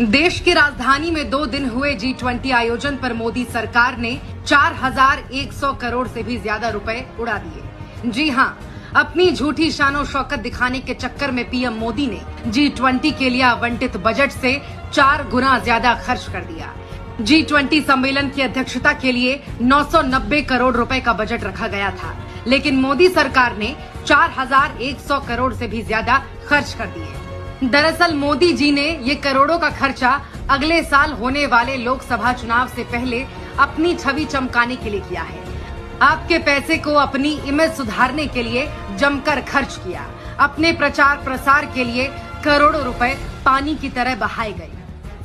देश की राजधानी में 2 दिन हुए G20 आयोजन पर मोदी सरकार ने 4100 करोड़ से भी ज्यादा रुपए उड़ा दिए। जी हां, अपनी झूठी शानो शौकत दिखाने के चक्कर में पीएम मोदी ने G20 के लिए आवंटित बजट से 4 गुना ज्यादा खर्च कर दिया। G20 सम्मेलन की अध्यक्षता के लिए 990 करोड़ रुपए का बजट रखा गया था, लेकिन मोदी सरकार ने 4100 करोड़ से भी ज्यादा खर्च कर दिए। दरअसल मोदी जी ने ये करोड़ों का खर्चा अगले साल होने वाले लोकसभा चुनाव से पहले अपनी छवि चमकाने के लिए किया है। आपके पैसे को अपनी इमेज सुधारने के लिए जमकर खर्च किया। अपने प्रचार प्रसार के लिए करोड़ों रुपए पानी की तरह बहाए गए।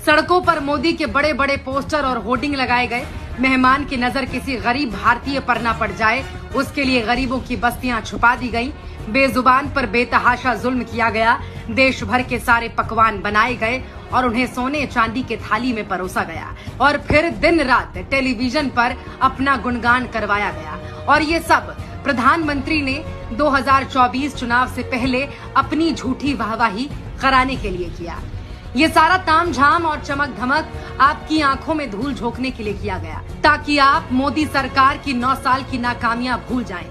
सड़कों पर मोदी के बड़े बड़े पोस्टर और होर्डिंग लगाए गए। मेहमान की नजर किसी गरीब भारतीय पर न पड़ जाए, उसके लिए गरीबों की बस्तियां छुपा दी गई। बेजुबान पर बेतहाशा जुल्म किया गया। देश भर के सारे पकवान बनाए गए और उन्हें सोने चांदी के थाली में परोसा गया और फिर दिन रात टेलीविजन पर अपना गुणगान करवाया गया। और ये सब प्रधानमंत्री ने 2024 चुनाव से पहले अपनी झूठी वाहवाही कराने के लिए किया। ये सारा तामझाम और चमक धमक आपकी आंखों में धूल झोंकने के लिए किया गया, ताकि आप मोदी सरकार की 9 साल की नाकामियां भूल जाएं।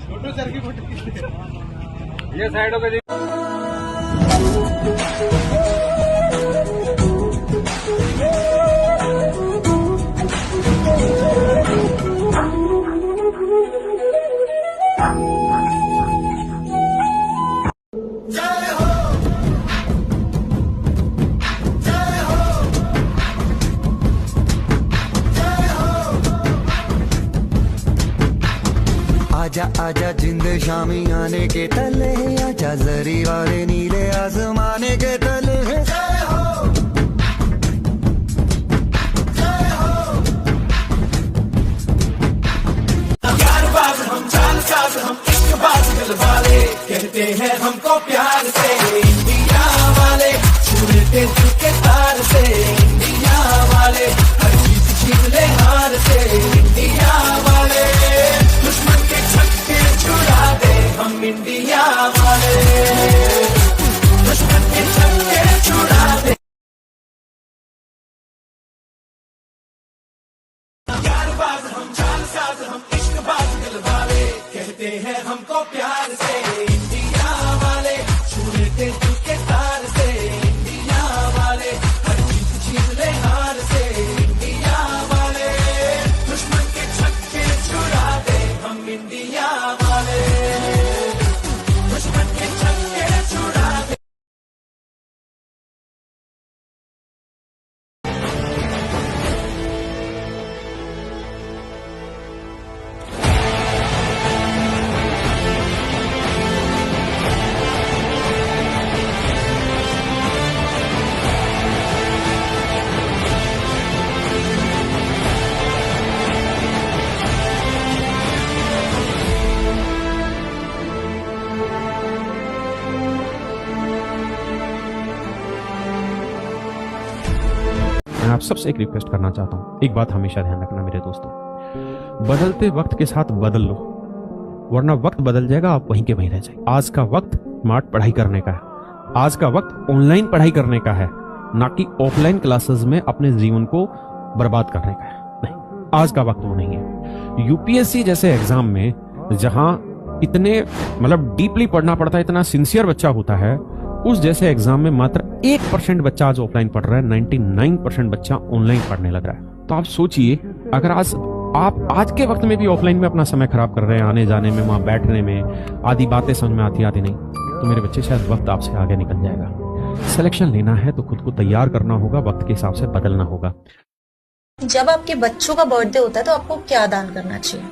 छोटू सर की फोटो ये साइड होकर आजा आजा जिंद शामी आने के तले, आजा जरी वाले नीले आसमाने के तले। जय हो जय हो। यार बाज हम चाल साज हम इश्क बाज दिल वाले, कहते हैं हमको प्यार से इंडिया वाले, छूटे दिल के तार से इंडिया वाले, हर चीज छीन ले हार से इंडिया वाले, दुश्मन के छक्के छुड़ा दे हम इंडिया वाले, दुश्मन के छक्के छुड़ा दे। यार बाज हम चाल साज हम इश्क बाज दिल वाले, कहते हैं हमको प्यार से इंडिया वाले, छूटे दिल के तार से इंडिया वाले, हर चीज छीन ले हार से इंडिया वाले, दुश्मन के छक्के छुड़ा दे हम इंडिया वाले, दुश्मन के छक्के छुड़ा दे। मैं आप सबसे एक रिक्वेस्ट करना चाहता हूँ, एक बात हमेशा ध्यान रखना मेरे दोस्तों, बदलते वक्त के साथ बदल लो, वरना वक्त बदल जाएगा, आप वहीं के वहीं रह जाएंगे। आज का वक्त स्मार्ट पढ़ाई करने का है, आज का वक्त ऑनलाइन पढ़ाई करने का है, ना कि ऑफलाइन क्लासेस में अपने जीवन को बर्बाद करने का है। नहीं, आज का वक्त वो नहीं है। यूपीएससी जैसे एग्जाम में जहां इतने डीपली पढ़ना पड़ता है, इतना सिंसियर बच्चा होता है, उस जैसे एग्जाम में मात्र 1% बच्चा आज ऑफलाइन पढ़ रहा है, 99% बच्चा ऑनलाइन पढ़ने लग रहा है। तो आप सोचिए, अगर आप आज के वक्त में भी ऑफलाइन में अपना समय खराब कर रहे हैं, आने जाने में, वहां बैठने में, आधी बातें समझ में आती नहीं, तो मेरे बच्चे शायद वक्त आपसे आगे निकल जाएगा। सिलेक्शन लेना है तो खुद को तैयार करना होगा, वक्त के हिसाब से बदलना होगा। जब आपके बच्चों का बर्थडे होता है तो आपको क्या दान करना चाहिए?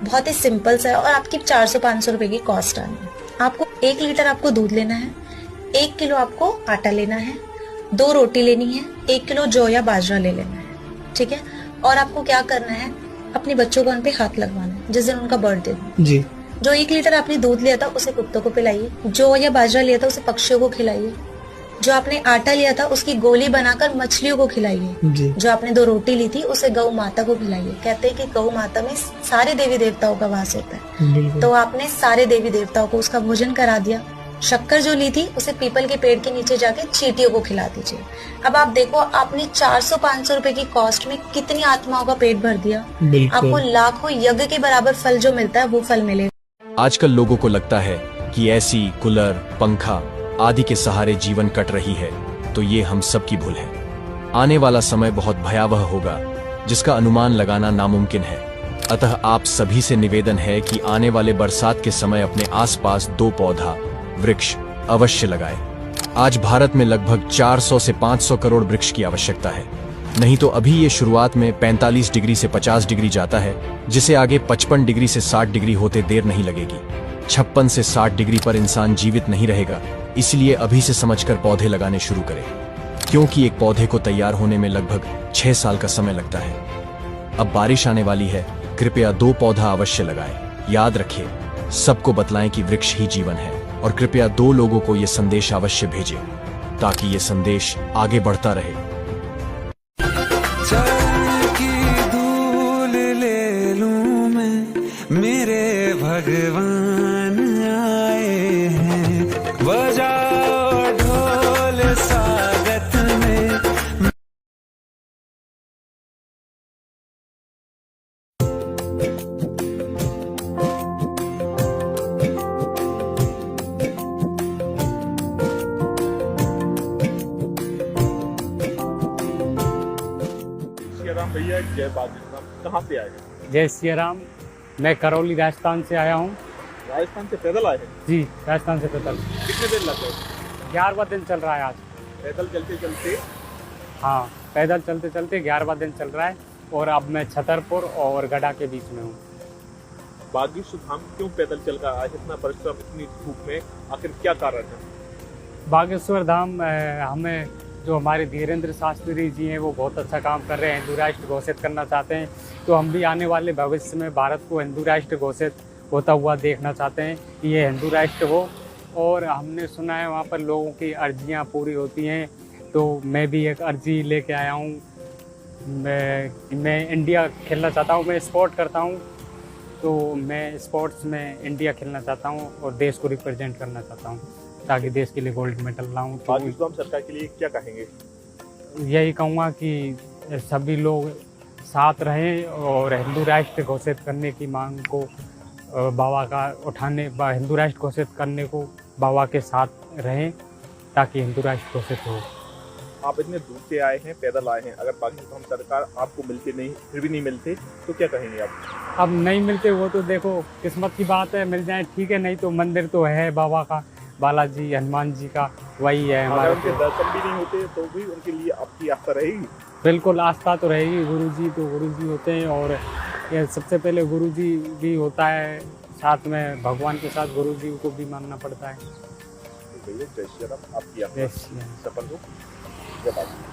बहुत ही सिंपल सा है और आपकी 400-500 रुपए की कॉस्ट आनी है। आपको 1 लीटर आपको दूध लेना है, 1 किलो आपको आटा लेना है, 2 रोटी लेनी है, 1 किलो जौ या बाजरा ले लेना है, ठीक है। और आपको क्या करना है, अपने बच्चों को उन पे हाथ लगवाना है जिस दिन उनका बर्थडे हो जी। जो 1 लीटर आपने दूध लिया था उसे कुत्तों को पिलाइए, जौ या बाजरा लिया था उसे पक्षियों को खिलाइए, जो आपने आटा लिया था उसकी गोली बनाकर मछलियों को खिलाइए, जी। जो आपने 2 रोटी ली थी उसे गौ माता को खिलाइए। कहते हैं कि गौ माता में सारे देवी देवताओं का वास होता है, बिल्कुल। तो आपने सारे देवी देवताओं को उसका भोजन करा दिया। शक्कर जो ली थी उसे पीपल के पेड़ के नीचे जाके चींटियों को खिला दीजिए। अब आप देखो, आपने 400-500 रुपए की कॉस्ट में कितनी आत्माओं का पेट भर दिया। बिल्कुल। आपको लाखों यज्ञ के बराबर फल जो मिलता है वो फल मिलेगा। आजकल लोगों को लगता है कि ऐसी कूलर, पंखा आदि के सहारे जीवन कट रही है, तो ये हम सब की भूल है। आने वाला समय बहुत भयावह होगा जिसका अनुमान लगाना नामुमकिन है। अतः आप सभी से निवेदन है कि आने वाले बरसात के समय अपने आसपास 2 पौधा वृक्ष अवश्य लगाएं। आज भारत में लगभग 400 से 500 करोड़ वृक्ष की आवश्यकता है, नहीं तो अभी ये शुरुआत में 45 डिग्री से 50 डिग्री जाता है, जिसे आगे 55 डिग्री से 60 डिग्री होते देर नहीं लगेगी। 56 से 60 डिग्री पर इंसान जीवित नहीं रहेगा, इसलिए अभी से समझकर पौधे लगाने शुरू करें, क्योंकि एक पौधे को तैयार होने में लगभग 6 साल का समय लगता है। अब बारिश आने वाली है, कृपया 2 पौधा अवश्य लगाएं। याद रखिए, सबको बतलाएं कि वृक्ष ही जीवन है, और कृपया 2 लोगों को ये संदेश अवश्य भेजें ताकि ये संदेश आगे बढ़ता रहे। चल की धूल ले लूं मैं, मेरे भगवान आए हैं, बजाओ ढोल स्वागत में। राम भैया, जय बागेश्वर, कहाँ से आए हैं? जय श्री राम। मैं करौली राजस्थान से आया हूँ। राजस्थान से पैदल आए हैं? जी, राजस्थान से पैदल। कितने दिन लग गए? 11वां दिन चल रहा है आज। पैदल चलते चलते? हाँ, पैदल चलते चलते 11वां दिन चल रहा है, और अब मैं छतरपुर और गढ़ा के बीच में हूँ। बागेश्वर धाम क्यों पैदल चल रहा है? इतना परिश्रम, इतनी धूप में, आखिर क्या कारण है? बागेश्वर धाम हमें जो हमारे धीरेन्द्र शास्त्री जी हैं वो बहुत अच्छा काम कर रहे हैं, हिंदू राष्ट्र घोषित करना चाहते हैं, तो हम भी आने वाले भविष्य में भारत को हिंदू राष्ट्र घोषित होता हुआ देखना चाहते हैं कि ये हिंदू राष्ट्र हो। और हमने सुना है वहाँ पर लोगों की अर्जियाँ पूरी होती हैं, तो मैं भी एक अर्जी लेके आया हूँ। मैं इंडिया खेलना चाहता हूँ, मैं स्पोर्ट करता हूँ, तो मैं स्पोर्ट्स में इंडिया खेलना चाहता हूँ और देश को रिप्रेजेंट करना चाहता हूँ, ताकि देश के लिए गोल्ड मेडल लाऊं। तो बागेश्वर सरकार के लिए क्या कहेंगे? यही कहूँगा कि सभी लोग साथ रहें और हिंदू राष्ट्र घोषित करने की मांग को बाबा का उठाने, हिंदू राष्ट्र घोषित करने को बाबा के साथ रहें, ताकि हिंदू राष्ट्र घोषित हो। आप इतने दूर से आए हैं, पैदल आए हैं, अगर बागेश्वर सरकार आपको मिलते नहीं, फिर भी नहीं मिलते, तो क्या कहेंगे आप? अब नहीं मिलते वो तो देखो किस्मत की बात है, मिल जाए ठीक है, नहीं तो मंदिर तो है बाबा का, बालाजी हनुमान जी का, वही है हमारे। अगर उनके दर्शन भी नहीं होते तो भी उनके लिए आपकी आस्था रहेगी? बिल्कुल आस्था तो रहेगी। गुरुजी तो गुरुजी होते हैं, और ये सबसे पहले गुरुजी भी होता है, साथ में भगवान के साथ गुरुजी को भी मानना पड़ता है। तो भैया, जय श्री राम, आपकी आस्था जय श्री राम। सफल हो। जय बाबा।